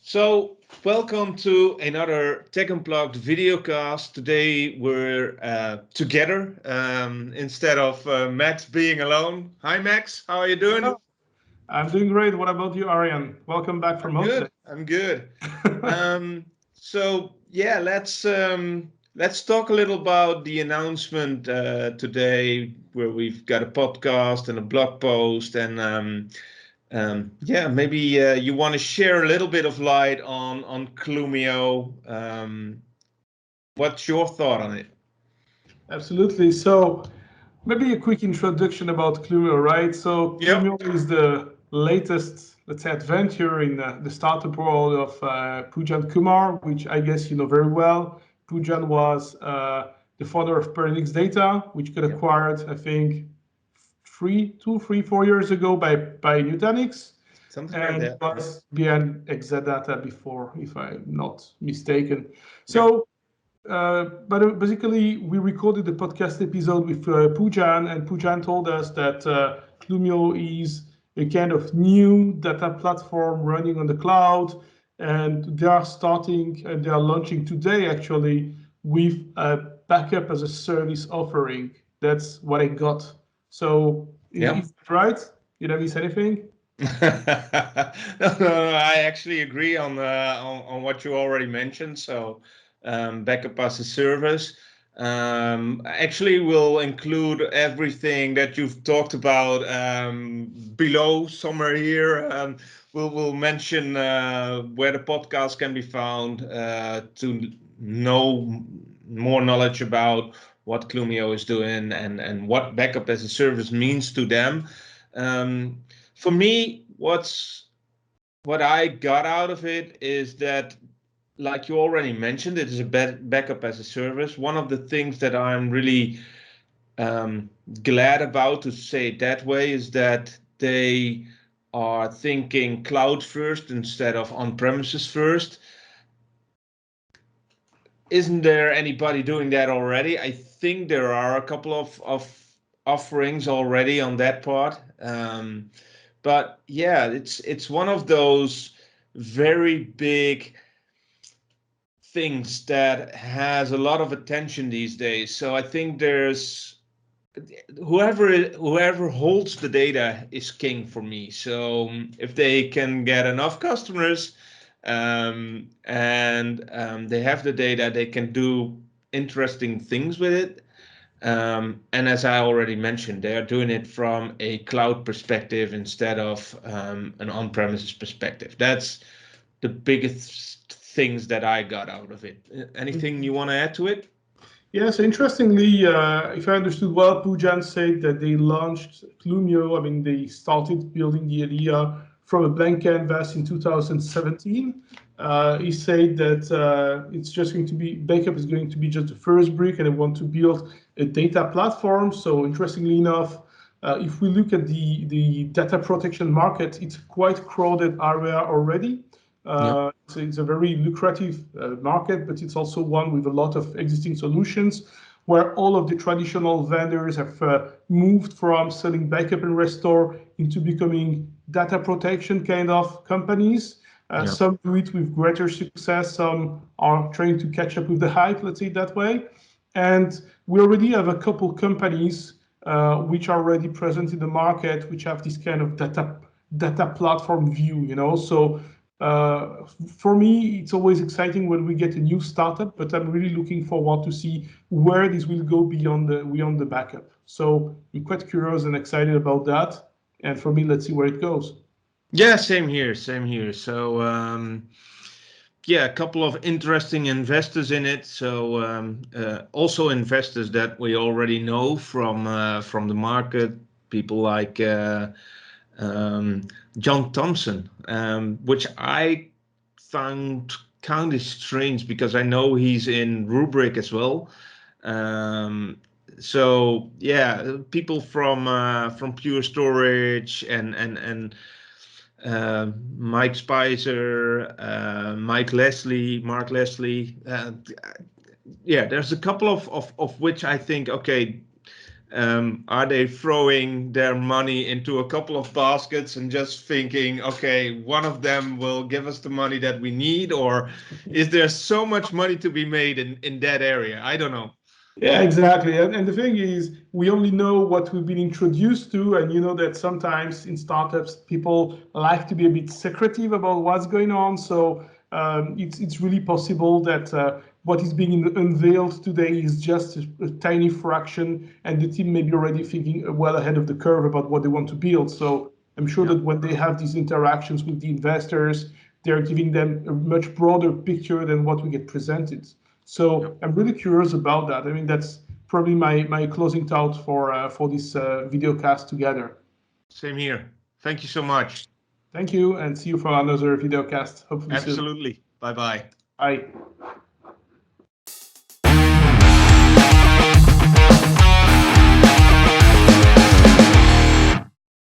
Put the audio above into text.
So, welcome to another Tech Unplugged videocast. Today we're together instead of Max being alone. Hi, Max. How are you doing? Hello. I'm doing great. What about you, Aryan? Welcome back from I'm good. holiday. I'm good. So, let's talk a little about the announcement today, where we've got a podcast and a blog post, and maybe you want to share a little bit of light on Clumio. What's your thought on it? Absolutely. So maybe a quick introduction about Clumio, right? So Yep. Clumio is the latest, let's say, adventure in the startup world of Pujan Kumar, which I guess you know very well. Pujan was the founder of Pernix Data, which got Yep. acquired, I think, 4 years ago by Nutanix. Something like And that. Yeah. was behind Exadata before, if I'm not mistaken. Yep. So, but basically, we recorded the podcast episode with Pujan, and Pujan told us that Clumio is a kind of new data platform running on the cloud, and they are launching today actually with a backup as a service offering. That's what I got. So, Yep. is that right? Did I miss anything? No, I actually agree on what you already mentioned. So, backup as a service. Actually, will include everything that you've talked about below somewhere here. We'll mention where the podcast can be found to know more knowledge about what Clumio is doing and what backup as a service means to them. Um, for me, what I got out of it is that, like you already mentioned, it is a backup as a service. One of the things that I'm really glad about, to say it that way, is that they are thinking cloud first instead of on-premises first. Isn't there anybody doing that already? I think there are a couple of offerings already on that part. But yeah, it's one of those very big things that has a lot of attention these days. So I think there's whoever holds the data is king for me. So if they can get enough customers and they have the data, they can do interesting things with it. And as I already mentioned, they are doing it from a cloud perspective instead of an on-premises perspective. That's the biggest things that I got out of it. Anything you want to add to it? Yeah, so interestingly, if I understood well, Pujan said that they launched Clumio. I mean, they started building the idea from a blank canvas in 2017. He said that it's just going to be, backup is going to be just the first brick, and they want to build a data platform. So interestingly enough, if we look at the data protection market, it's a quite crowded area already. Yeah. So it's a very lucrative market, but it's also one with a lot of existing solutions where all of the traditional vendors have moved from selling backup and restore into becoming data protection kind of companies. Yeah. Some do it with greater success, some are trying to catch up with the hype, let's say it that way. And we already have a couple companies which are already present in the market, which have this kind of data platform view, you know. So for me, it's always exciting when we get a new startup, but I'm really looking forward to see where this will go beyond the backup. So I'm quite curious and excited about that. And for me, let's see where it goes. Yeah, same here, same here. So yeah, a couple of interesting investors in it. So also investors that we already know from the market, people like um, John Thompson, which I found kind of strange because I know he's in Rubrik as well. Um, so yeah, people from Pure Storage and Mike Spicer, Mark Leslie. Yeah, there's a couple of which I think, okay, Are they throwing their money into a couple of baskets and just thinking, okay, one of them will give us the money that we need? Or is there so much money to be made in that area? I don't know. Yeah, exactly. And the thing is, we only know what we've been introduced to. And you know that sometimes in startups, people like to be a bit secretive about what's going on. So it's really possible that what is being unveiled today is just a tiny fraction, and the team may be already thinking well ahead of the curve about what they want to build. So I'm sure Yeah. that when they have these interactions with the investors, they're giving them a much broader picture than what we get presented. Yeah. So I'm really curious about that. I mean, that's probably my closing thought for this video cast together. Same here. Thank you so much. Thank you, and see you for another video cast, hopefully soon. Absolutely. Bye bye. Bye.